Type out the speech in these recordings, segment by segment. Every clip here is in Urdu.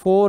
4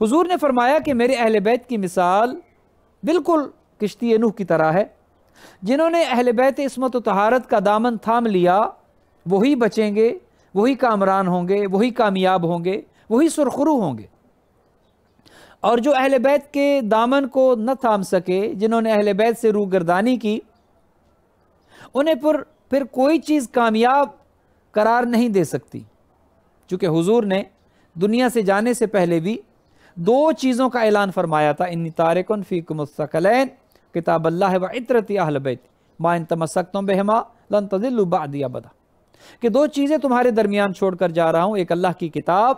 حضور نے فرمایا کہ میرے اہل بیت کی مثال بالکل کشتی نوح کی طرح ہے، جنہوں نے اہل بیت عصمت و طہارت کا دامن تھام لیا وہی بچیں گے، وہی کامران ہوں گے، وہی کامیاب ہوں گے، وہی سرخرو ہوں گے۔ اور جو اہل بیت کے دامن کو نہ تھام سکے، جنہوں نے اہل بیت سے روگردانی کی، انہیں پھر کوئی چیز کامیاب قرار نہیں دے سکتی، چونکہ حضور نے دنیا سے جانے سے پہلے بھی 2 چیزوں کا اعلان فرمایا تھا، انی تارکن فیکم الثقلین کتاب اللہ و عطرتی اہل بیت ما ان تمسکتم بہما لن تضلوا بعدی ابدا، کہ 2 چیزیں تمہارے درمیان چھوڑ کر جا رہا ہوں، ایک اللہ کی کتاب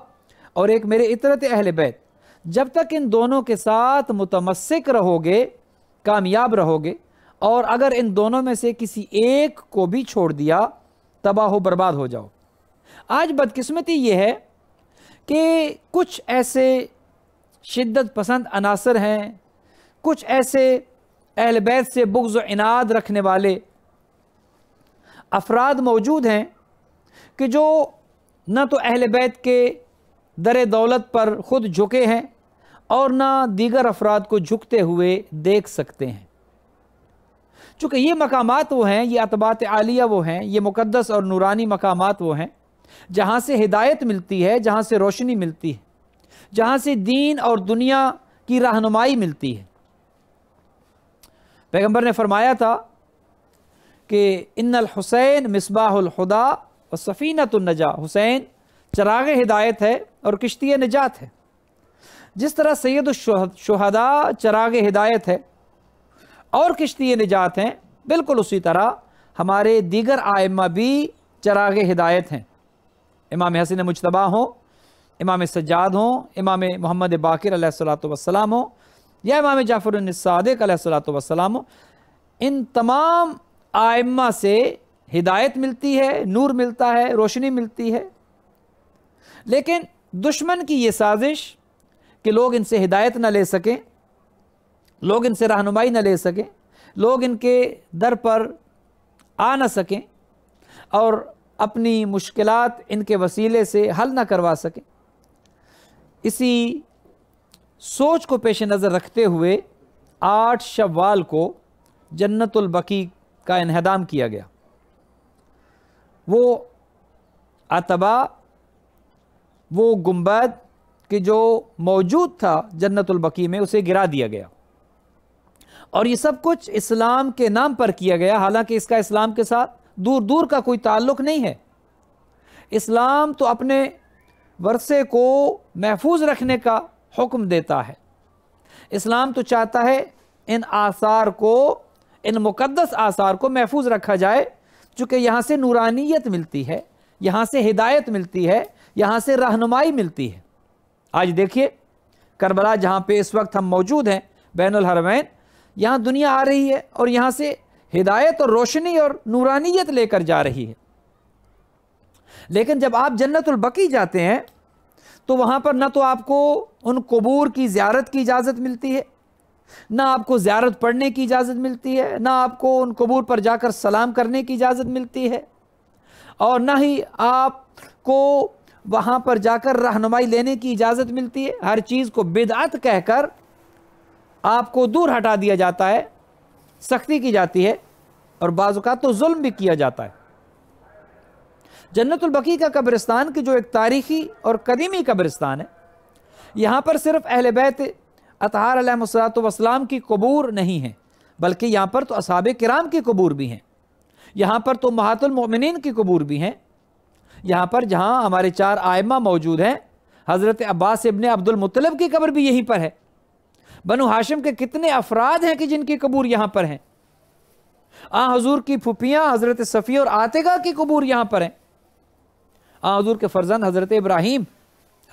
اور ایک میرے عطرت اہل بیت، جب تک ان دونوں کے ساتھ متمسک رہو گے کامیاب رہو گے، اور اگر ان دونوں میں سے کسی ایک کو بھی چھوڑ دیا تباہ و برباد ہو جاؤ۔ آج بدقسمتی یہ ہے کہ کچھ ایسے شدت پسند عناصر ہیں، کچھ ایسے اہل بیت سے بغض و عناد رکھنے والے افراد موجود ہیں کہ جو نہ تو اہل بیت کے در دولت پر خود جھکے ہیں اور نہ دیگر افراد کو جھکتے ہوئے دیکھ سکتے ہیں۔ چونکہ یہ مقامات وہ ہیں، یہ عتبات عالیہ وہ ہیں، یہ مقدس اور نورانی مقامات وہ ہیں جہاں سے ہدایت ملتی ہے، جہاں سے روشنی ملتی ہے، جہاں سے دین اور دنیا کی رہنمائی ملتی ہے۔ پیغمبر نے فرمایا تھا کہ ان الحسین مصباح الہدی و سفینۃ النجاہ، حسین چراغ ہدایت ہے اور کشتی نجات ہے۔ جس طرح سید الشہداء چراغ ہدایت ہے اور کشتی نجات ہیں، بالکل اسی طرح ہمارے دیگر آئمہ بھی چراغ ہدایت ہیں، امام حسن مجتبیٰ ہوں، امام سجاد ہوں، امام محمد باقر علیہ السلام ہوں، یا امام جعفر الصادق علیہ السلام ہوں، ان تمام آئمہ سے ہدایت ملتی ہے، نور ملتا ہے، روشنی ملتی ہے۔ لیکن دشمن کی یہ سازش کہ لوگ ان سے ہدایت نہ لے سکیں، لوگ ان سے رہنمائی نہ لے سکیں، لوگ ان کے در پر آ نہ سکیں اور اپنی مشکلات ان کے وسیلے سے حل نہ کروا سکیں، اسی سوچ کو پیش نظر رکھتے ہوئے 8 شوال کو جنت البقیع کا انہدام کیا گیا۔ وہ عتبہ، وہ گنبد کہ جو موجود تھا جنت البقیع میں، اسے گرا دیا گیا، اور یہ سب کچھ اسلام کے نام پر کیا گیا، حالانکہ اس کا اسلام کے ساتھ دور دور کا کوئی تعلق نہیں ہے۔ اسلام تو اپنے ورثے کو محفوظ رکھنے کا حکم دیتا ہے، اسلام تو چاہتا ہے ان آثار کو، ان مقدس آثار کو محفوظ رکھا جائے، چونکہ یہاں سے نورانیت ملتی ہے، یہاں سے ہدایت ملتی ہے، یہاں سے رہنمائی ملتی ہے۔ آج دیکھیے کربلا جہاں پہ اس وقت ہم موجود ہیں، بین الحرمین، یہاں دنیا آ رہی ہے اور یہاں سے ہدایت اور روشنی اور نورانیت لے کر جا رہی ہے۔ لیکن جب آپ جنت البقیع جاتے ہیں تو وہاں پر نہ تو آپ کو ان قبور کی زیارت کی اجازت ملتی ہے، نہ آپ کو زیارت پڑھنے کی اجازت ملتی ہے، نہ آپ کو ان قبور پر جا کر سلام کرنے کی اجازت ملتی ہے، اور نہ ہی آپ کو وہاں پر جا کر رہنمائی لینے کی اجازت ملتی ہے۔ ہر چیز کو بدعت کہہ کر آپ کو دور ہٹا دیا جاتا ہے، سختی کی جاتی ہے، اور بعض اوقات تو ظلم بھی کیا جاتا ہے۔ جنت البقیع کا قبرستان کی جو ایک تاریخی اور قدیمی قبرستان ہے، یہاں پر صرف اہل بیت اطہار علیہ السلام کی قبور نہیں ہیں، بلکہ یہاں پر تو اصحاب کرام کی قبور بھی ہیں، یہاں پر تو امہات المؤمنین کی قبور بھی ہیں، یہاں پر جہاں ہمارے 4 آئمہ موجود ہیں، حضرت عباس ابن عبد المطلب کی قبر بھی یہیں پر ہے، بنو ہاشم کے کتنے افراد ہیں کہ جن کی قبور یہاں پر ہیں، حضور کی پھوپھیاں حضرت صفیہ اور عاتقہ کی قبور یہاں پر ہیں، حضور کے فرزند حضرت ابراہیم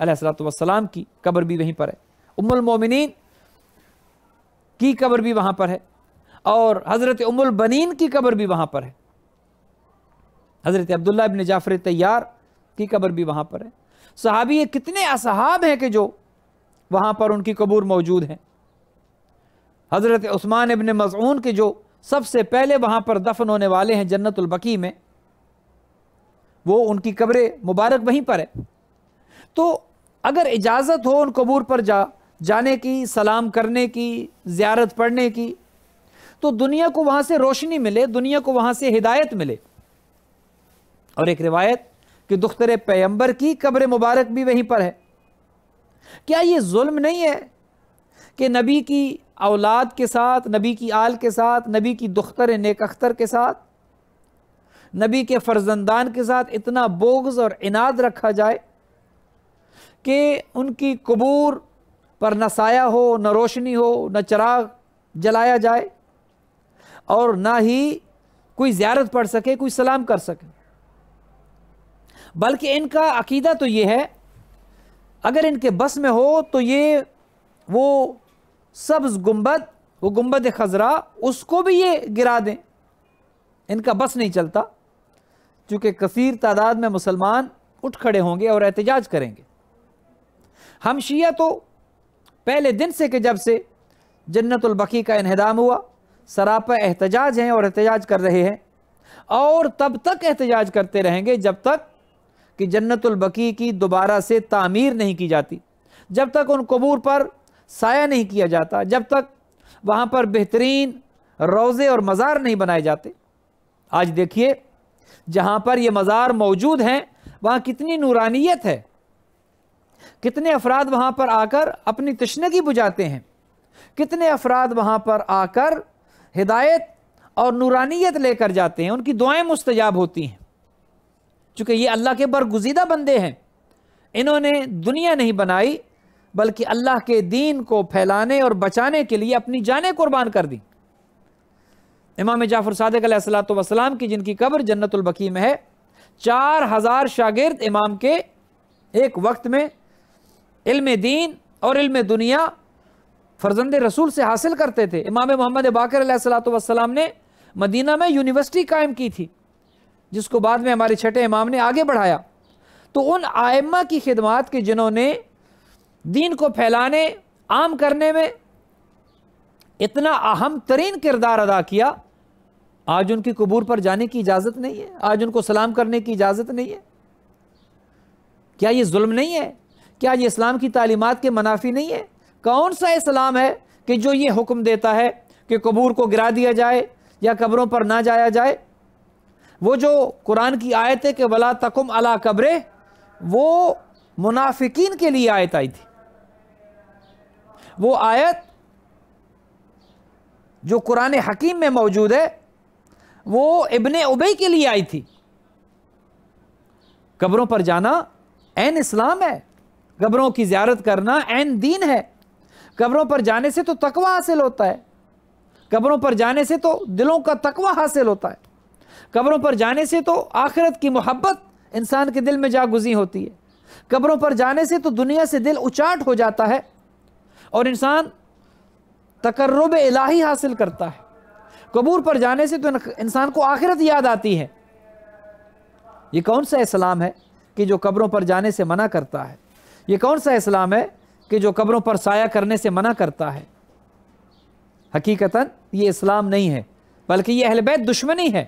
علیہ السلام کی قبر بھی وہیں پر ہے، ام المومنین کی قبر بھی وہاں پر ہے، اور حضرت ام البنین کی قبر بھی وہاں پر ہے، حضرت عبداللہ ابن جعفر طیار کی قبر بھی وہاں پر ہے۔ صحابی کتنے اصحاب ہیں کہ جو وہاں پر ان کی قبور موجود ہیں۔ حضرت عثمان ابن مظعون کے جو سب سے پہلے وہاں پر دفن ہونے والے ہیں جنت البقیع میں، وہ ان کی قبر مبارک وہیں پر ہے۔ تو اگر اجازت ہو ان قبور پر جانے کی، سلام کرنے کی، زیارت پڑھنے کی، تو دنیا کو وہاں سے روشنی ملے، دنیا کو وہاں سے ہدایت ملے۔ اور ایک روایت کہ دختر پیغمبر کی قبر مبارک بھی وہیں پر ہے۔ کیا یہ ظلم نہیں ہے کہ نبی کی اولاد کے ساتھ، نبی کی آل کے ساتھ، نبی کی دختر نیک اختر کے ساتھ، نبی کے فرزندان کے ساتھ اتنا بغض اور عناد رکھا جائے کہ ان کی قبور پر نہ سایہ ہو، نہ روشنی ہو، نہ چراغ جلایا جائے، اور نہ ہی کوئی زیارت پڑھ سکے، کوئی سلام کر سکے؟ بلکہ ان کا عقیدہ تو یہ ہے، اگر ان کے بس میں ہو تو یہ وہ سبز گنبد، وہ گنبد خضرا، اس کو بھی یہ گرا دیں۔ ان کا بس نہیں چلتا، چونکہ کثیر تعداد میں مسلمان اٹھ کھڑے ہوں گے اور احتجاج کریں گے۔ ہم شیعہ تو پہلے دن سے کہ جب سے جنت البقیع کا انہدام ہوا سراپا احتجاج ہیں اور احتجاج کر رہے ہیں، اور تب تک احتجاج کرتے رہیں گے جب تک کہ جنت البقیع کی دوبارہ سے تعمیر نہیں کی جاتی، جب تک ان قبور پر سایہ نہیں کیا جاتا، جب تک وہاں پر بہترین روضے اور مزار نہیں بنائے جاتے۔ آج دیکھیے جہاں پر یہ مزار موجود ہیں وہاں کتنی نورانیت ہے، کتنے افراد وہاں پر آ کر اپنی تشنگی بجھاتے ہیں، کتنے افراد وہاں پر آ کر ہدایت اور نورانیت لے کر جاتے ہیں، ان کی دعائیں مستجاب ہوتی ہیں، چونکہ یہ اللہ کے برگزیدہ بندے ہیں۔ انہوں نے دنیا نہیں بنائی بلکہ اللہ کے دین کو پھیلانے اور بچانے کے لیے اپنی جانیں قربان کر دی۔ امام جعفر صادق علیہ السلام کی جن کی قبر جنت البقیع میں ہے، 4000 شاگرد امام کے ایک وقت میں علم دین اور علم دنیا فرزند رسول سے حاصل کرتے تھے۔ امام محمد باقر علیہ السلام نے مدینہ میں یونیورسٹی قائم کی تھی، جس کو بعد میں ہمارے چھٹے امام نے آگے بڑھایا۔ تو ان ائمہ کی خدمات کے جنہوں نے دین کو پھیلانے، عام کرنے میں اتنا اہم ترین کردار ادا کیا، آج ان کی قبور پر جانے کی اجازت نہیں ہے، آج ان کو سلام کرنے کی اجازت نہیں ہے۔ کیا یہ ظلم نہیں ہے؟ کیا یہ اسلام کی تعلیمات کے منافی نہیں ہے؟ کون سا اسلام ہے کہ جو یہ حکم دیتا ہے کہ قبور کو گرا دیا جائے یا قبروں پر نہ جایا جائے؟ وہ جو قرآن کی آیت ہے کہ وَلَا تَقُمْ عَلَىٰ قَبْرِهِ، وہ منافقین کے لیے آیت آئی تھی۔ وہ آیت جو قرآن حکیم میں موجود ہے وہ ابن ابی کے لیے آئی تھی۔ قبروں پر جانا عین اسلام ہے، قبروں کی زیارت کرنا عین دین ہے۔ قبروں پر جانے سے تو تقوی حاصل ہوتا ہے، قبروں پر جانے سے تو دلوں کا تقوی حاصل ہوتا ہے، قبروں پر جانے سے تو آخرت کی محبت انسان کے دل میں جاگزی ہوتی ہے، قبروں پر جانے سے تو دنیا سے دل اچاٹ ہو جاتا ہے اور انسان تقرب الہی حاصل کرتا ہے۔ قبور پر جانے سے تو انسان کو آخرت یاد آتی ہے۔ یہ کون سا اسلام ہے کہ جو قبروں پر جانے سے منع کرتا ہے؟ یہ کون سا اسلام ہے کہ جو قبروں پر سایہ کرنے سے منع کرتا ہے؟ حقیقتاً یہ اسلام نہیں ہے، بلکہ یہ اہل بیت دشمنی ہے۔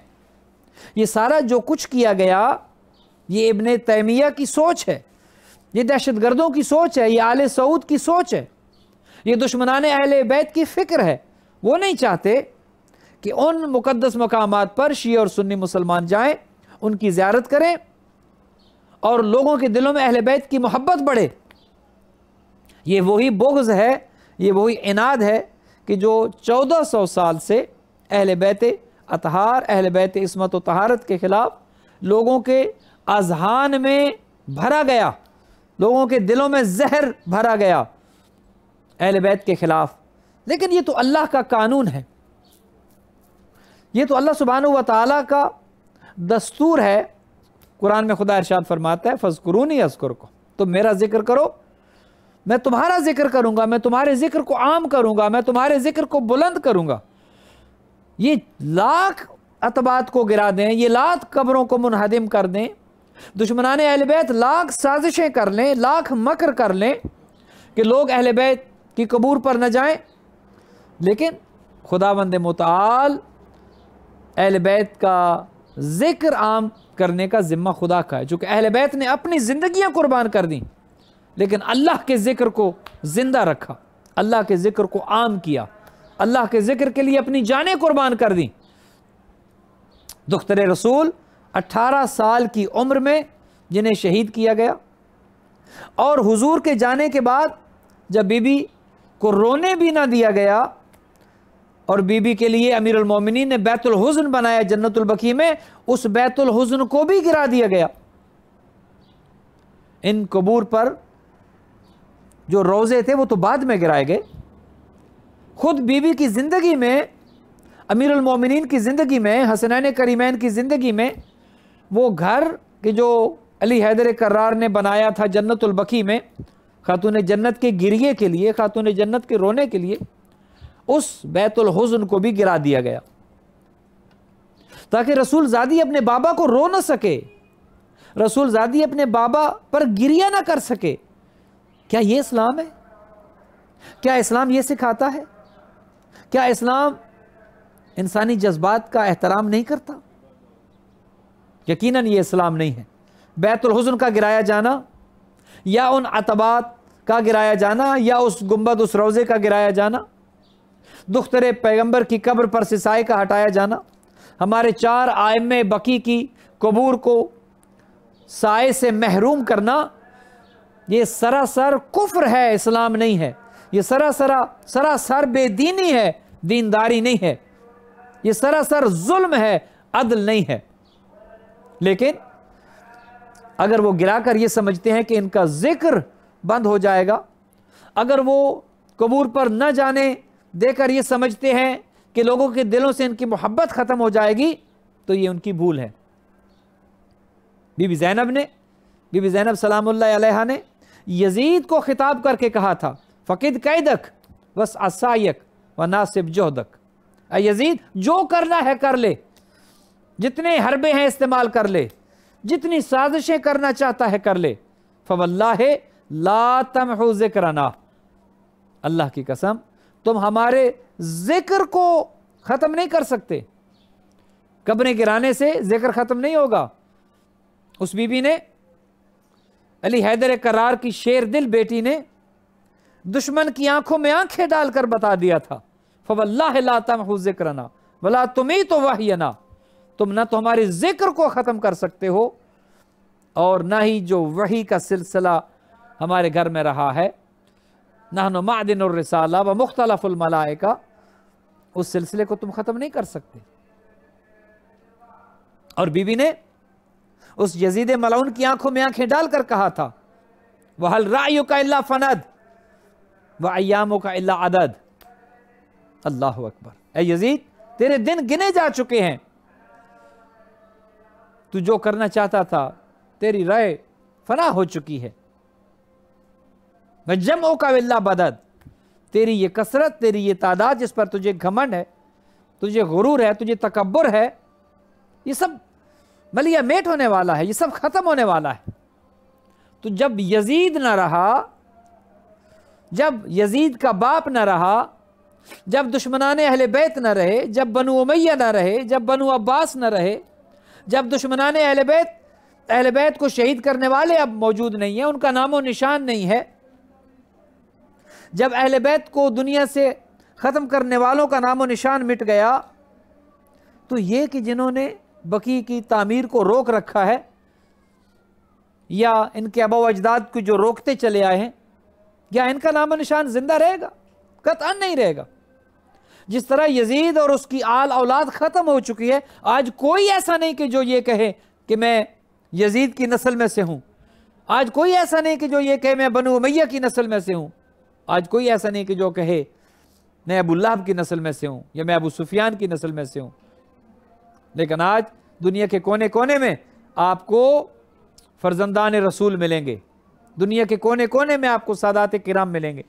یہ سارا جو کچھ کیا گیا یہ ابن تیمیہ کی سوچ ہے، یہ دہشت گردوں کی سوچ ہے، یہ آل سعود کی سوچ ہے، یہ دشمنان اہل بیت کی فکر ہے۔ وہ نہیں چاہتے کہ ان مقدس مقامات پر شیعہ اور سنی مسلمان جائیں، ان کی زیارت کریں اور لوگوں کے دلوں میں اہل بیت کی محبت بڑھے۔ یہ وہی بغض ہے، یہ وہی عناد ہے کہ جو 1400 سال سے اہل بیت اطہار، اہل بیت عصمت و طہارت کے خلاف لوگوں کے اذہان میں بھرا گیا، لوگوں کے دلوں میں زہر بھرا گیا اہل بیت کے خلاف۔ لیکن یہ تو اللہ کا قانون ہے، یہ تو اللہ سبحانہ و تعالیٰ کا دستور ہے۔ قرآن میں خدا ارشاد فرماتا ہے فَاذْكُرُونِي أَذْكُرْكُمْ، تم میرا ذکر کرو میں تمہارا ذکر کروں گا، میں تمہارے ذکر کو عام کروں گا، میں تمہارے ذکر کو بلند کروں گا۔ یہ لاکھ عتبات کو گرا دیں، یہ لاکھ قبروں کو منہدم کر دیں، دشمنان اہل بیت لاکھ سازشیں کر لیں، لاکھ مکر کر لیں کہ لوگ اہل بیت کی قبور پر نہ جائیں، لیکن خداوند متعال اہل بیت کا ذکر عام کرنے کا ذمہ خدا کا ہے، چونکہ اہل بیت نے اپنی زندگیاں قربان کر دیں لیکن اللہ کے ذکر کو زندہ رکھا، اللہ کے ذکر کو عام کیا، اللہ کے ذکر کے لیے اپنی جانیں قربان کر دیں۔ دختر رسول 18 سال کی عمر میں جنہیں شہید کیا گیا، اور حضور کے جانے کے بعد جب بی بی کو رونے بھی نہ دیا گیا، اور بی بی کے لیے امیر المومنین نے بیت الحزن بنایا جنت البقیع میں، اس بیت الحزن کو بھی گرا دیا گیا۔ ان قبور پر جو روزے تھے وہ تو بعد میں گرائے گئے، خود بی بی کی زندگی میں، امیر المومنین کی زندگی میں، حسنین کریمین کی زندگی میں، وہ گھر کہ جو علی حیدر کرار نے بنایا تھا جنت البقیع میں خاتون جنت کے گریے کے لیے، خاتون جنت کے رونے کے لیے، اس بیت الحزن کو بھی گرا دیا گیا تاکہ رسول زادی اپنے بابا کو رو نہ سکے، رسول زادی اپنے بابا پر گریہ نہ کر سکے۔ کیا یہ اسلام ہے؟ کیا اسلام یہ سکھاتا ہے؟ کیا اسلام انسانی جذبات کا احترام نہیں کرتا؟ یقیناً یہ اسلام نہیں ہے۔ بیت الحزن کا گرایا جانا، یا ان عتبات کا گرایا جانا، یا اس گنبد، اس روزے کا گرایا جانا، دختر پیغمبر کی قبر پر سے سائے کا ہٹایا جانا، ہمارے 4 ائمہ بقی کی قبور کو سائے سے محروم کرنا، یہ سراسر کفر ہے، اسلام نہیں ہے۔ یہ سراسر بے دینی ہے، دینداری نہیں ہے۔ یہ سراسر ظلم ہے، عدل نہیں ہے۔ لیکن اگر وہ گرا کر یہ سمجھتے ہیں کہ ان کا ذکر بند ہو جائے گا، اگر وہ قبور پر نہ جانے دے کر یہ سمجھتے ہیں کہ لوگوں کے دلوں سے ان کی محبت ختم ہو جائے گی، تو یہ ان کی بھول ہے۔ بی بی زینب سلام اللہ علیہا نے یزید کو خطاب کر کے کہا تھا، فقد قیدک وسع سعیک وناسب جہدک، اے یزید جو کرنا ہے کر لے، جتنے حربے ہیں استعمال کر لے، جتنی سازشیں کرنا چاہتا ہے کر لے، فواللہ لا تمحو ذکرنا، اللہ کی قسم تم ہمارے ذکر کو ختم نہیں کر سکتے۔ قبریں گرانے سے ذکر ختم نہیں ہوگا۔ اس بی بی نے، علی حیدر کرار کی شیر دل بیٹی نے، دشمن کی آنکھوں میں آنکھیں ڈال کر بتا دیا تھا، فواللہ لا تمحو ذکرنا ولا تمیت وحینا، تم نہ تو ہمارے ذکر کو ختم کر سکتے ہو، اور نہ ہی جو وحی کا سلسلہ ہمارے گھر میں رہا ہے، نحن معدن الرسالہ و مختلف الملائکہ، اس سلسلے کو تم ختم نہیں کر سکتے۔ اور بی بی نے اس یزید ملعون کی آنکھوں میں آنکھیں ڈال کر کہا تھا، وَهَلْ رَعْيُكَ إِلَّا فَنَدْ وَأَيَّامُكَ إِلَّا عَدَدْ، اللہ اکبر، اے یزید تیرے دن گنے جا چکے ہیں، تو جو کرنا چاہتا تھا تیری رائے فنا ہو چکی ہے، وَجَمْعُكَ إِلَّا بَدَدْ، تیری یہ کثرت، تیری یہ تعداد جس پر تجھے گھمنڈ ہے، تجھے غرور ہے، تجھے تکبر ہے، یہ سب ملیہ میٹ ہونے والا ہے، یہ سب ختم ہونے والا ہے۔ تو جب یزید نہ رہا، جب یزید کا باپ نہ رہا، جب دشمنان اہل بیت نہ رہے، جب بنو امیہ نہ رہے، جب بنو عباس نہ رہے، جب دشمنان اہل بیت کو شہید کرنے والے اب موجود نہیں ہیں، ان کا نام و نشان نہیں ہے، جب اہل بیت کو دنیا سے ختم کرنے والوں کا نام و نشان مٹ گیا، تو یہ کہ جنہوں نے بقیع کی تعمیر کو روک رکھا ہے، یا ان کے آبا و اجداد کو جو روکتے چلے آئے ہیں، یا ان کا نام و نشان زندہ رہے گا؟ قطعاً نہیں رہے گا۔ جس طرح یزید اور اس کی آل اولاد ختم ہو چکی ہے، آج کوئی ایسا نہیں کہ جو یہ کہے کہ میں یزید کی نسل میں سے ہوں، آج کوئی ایسا نہیں کہ جو یہ کہے میں بنو امیہ کی نسل میں سے ہوں، آج کوئی ایسا نہیں کہ جو کہے میں ابو لہب کی نسل میں سے ہوں، یا میں ابو سفیان کی نسل میں سے ہوں۔ لیکن آج دنیا کے کونے کونے میں آپ کو فرزندان رسول ملیں گے، دنیا کے کونے کونے میں آپ کو سادات کرام ملیں گے۔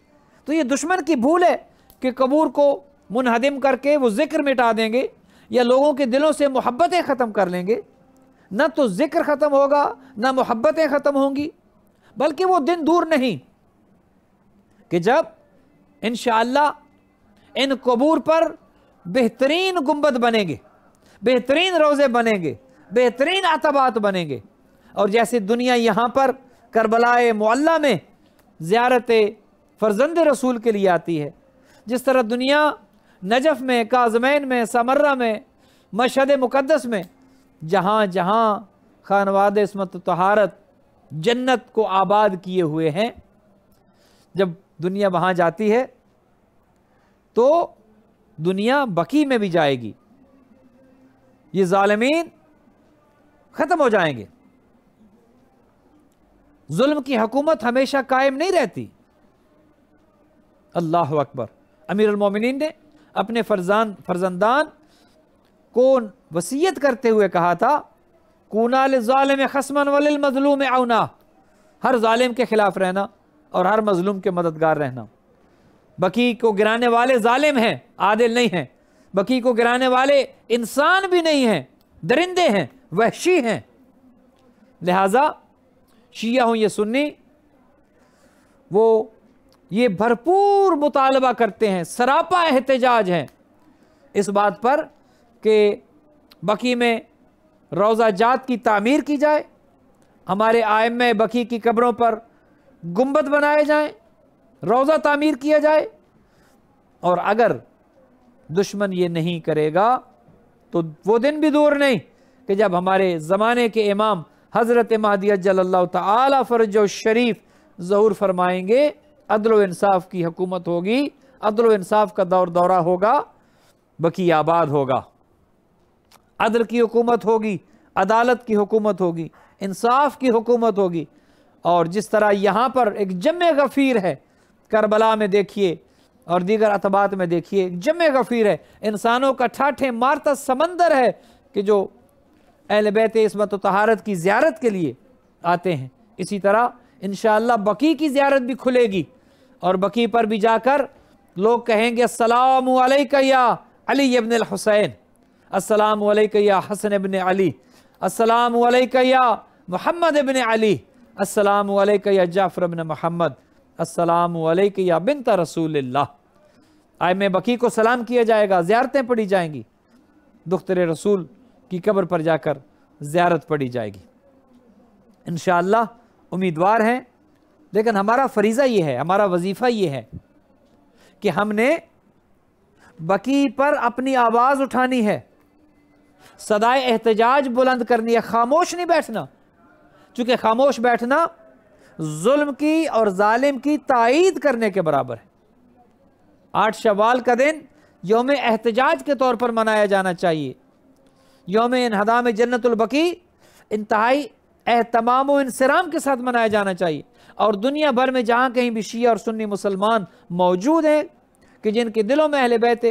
تو یہ دشمن کی بھول ہے کہ قبور کو منہدم کر کے وہ ذکر مٹا دیں گے، یا لوگوں کے دلوں سے محبتیں ختم کر لیں گے۔ نہ تو ذکر ختم ہوگا، نہ محبتیں ختم ہوں گی، بلکہ وہ دن دور نہیں کہ جب انشاءاللہ ان قبور پر بہترین گنبد بنیں گے، بہترین روزے بنیں گے، بہترین عتبات بنیں گے، اور جیسے دنیا یہاں پر کربلا معلیٰ میں زیارت فرزند رسول کے لیے آتی ہے، جس طرح دنیا نجف میں، کاظمین میں، سمرہ میں، مشہد مقدس میں، جہاں جہاں خانواد عصمت و طہارت جنت کو آباد کیے ہوئے ہیں، جب دنیا وہاں جاتی ہے تو دنیا بقی میں بھی جائے گی، یہ ظالمین ختم ہو جائیں گے، ظلم کی حکومت ہمیشہ قائم نہیں رہتی۔ اللہ اکبر۔ امیر المومنین نے اپنے فرزندان کو وصیت کرتے ہوئے کہا تھا، کونا للظالم خصما وللمظلوم عونا، ہر ظالم کے خلاف رہنا اور ہر مظلوم کے مددگار رہنا۔ بقی کو گرانے والے ظالم ہیں، عادل نہیں ہیں، بقی کو گرانے والے انسان بھی نہیں ہیں، درندے ہیں، وحشی ہیں۔ لہٰذا شیعہ ہوں یا سنی، وہ یہ بھرپور مطالبہ کرتے ہیں، سراپا احتجاج ہیں اس بات پر کہ بقی میں روضہ جات کی تعمیر کی جائے، ہمارے ائمہ بقی کی قبروں پر گنبد بنائے جائیں، روضہ تعمیر کیا جائے، اور اگر دشمن یہ نہیں کرے گا تو وہ دن بھی دور نہیں کہ جب ہمارے زمانے کے امام حضرت مہدی عجل اللہ تعالی فرجہ الشریف ظہور فرمائیں گے، عدل و انصاف کی حکومت ہوگی، عدل و انصاف کا دور دورہ ہوگا، بقی آباد ہوگا، عدل کی حکومت ہوگی، عدالت کی حکومت ہوگی، انصاف کی حکومت ہوگی۔ اور جس طرح یہاں پر ایک جمع غفیر ہے، کربلا میں دیکھیے اور دیگر عتبات میں دیکھیے، ایک جمع غفیر ہے، انسانوں کا ٹھاٹھے مارتا سمندر ہے کہ جو اہل بیت عصمت و طہارت کی زیارت کے لیے آتے ہیں۔ اسی طرح انشاءاللہ بقی کی زیارت بھی کھلے گی، اور بقی پر بھی جا کر لوگ کہیں گے، السلام علیکہ یا علی ابن الحسین، السلام علیکہ یا حسن ابن علی، السلام علیکہ یا محمد ابن علی، السلام علیکہ یا جعفر ابن محمد، السلام علیکہ یا بنت رسول اللہ۔ ائمہ بقی کو سلام کیا جائے گا، زیارتیں پڑھی جائیں گی، دختر رسول کی قبر پر جا کر زیارت پڑھی جائے گی۔ انشاءاللہ امیدوار ہیں، لیکن ہمارا فریضہ یہ ہے، ہمارا وظیفہ یہ ہے کہ ہم نے بقی پر اپنی آواز اٹھانی ہے، صدائے احتجاج بلند کرنی ہے، خاموش نہیں بیٹھنا، چونکہ خاموش بیٹھنا ظلم کی اور ظالم کی تائید کرنے کے برابر ہے۔ 8 شوال کا دن یوم احتجاج کے طور پر منایا جانا چاہیے، یوم انہدام جنت البقی انتہائی اہتمام و انصرام کے ساتھ منایا جانا چاہیے، اور دنیا بھر میں جہاں کہیں بھی شیعہ اور سنی مسلمان موجود ہیں کہ جن کے دلوں میں اہل بیت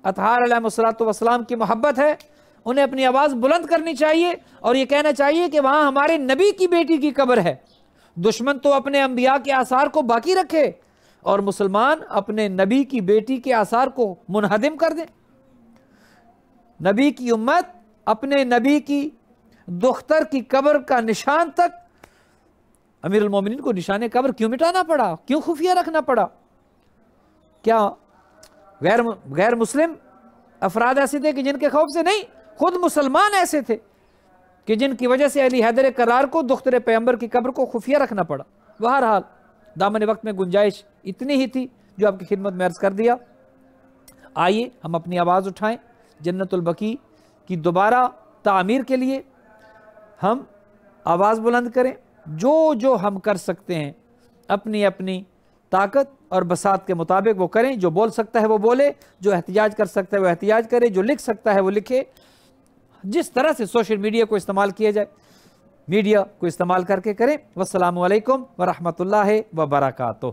اطہار علیہ السلام کی محبت ہے، انہیں اپنی آواز بلند کرنی چاہیے اور یہ کہنا چاہیے کہ وہاں ہمارے نبی کی بیٹی کی قبر ہے۔ دشمن تو اپنے انبیاء کے آثار کو باقی رکھے اور مسلمان اپنے نبی کی بیٹی کے آثار کو منہدم کر دیں۔ نبی کی امت اپنے نبی کی دختر کی قبر کا نشان تک، امیر المومنین کو نشان قبر کیوں مٹانا پڑا، کیوں خفیہ رکھنا پڑا؟ کیا غیر مسلم افراد ایسے تھے کہ جن کے خوف سے نہیں، خود مسلمان ایسے تھے کہ جن کی وجہ سے علی حیدر کرار کو دختر پیغمبر کی قبر کو خفیہ رکھنا پڑا۔ بہرحال دامن وقت میں گنجائش اتنی ہی تھی جو آپ کی خدمت میں عرض کر دیا۔ آئیے ہم اپنی آواز اٹھائیں، جنت البقی کی دوبارہ تعمیر کے لیے ہم آواز بلند کریں، جو ہم کر سکتے ہیں اپنی اپنی طاقت اور بساط کے مطابق وہ کریں۔ جو بول سکتا ہے وہ بولے، جو احتجاج کر سکتا ہے وہ احتجاج کرے، جو لکھ سکتا ہے وہ لکھے۔ جس طرح سے سوشل میڈیا کو استعمال کیا جائے، میڈیا کو استعمال کر کے کریں۔ والسلام علیکم ورحمۃ اللہ وبرکاتہ۔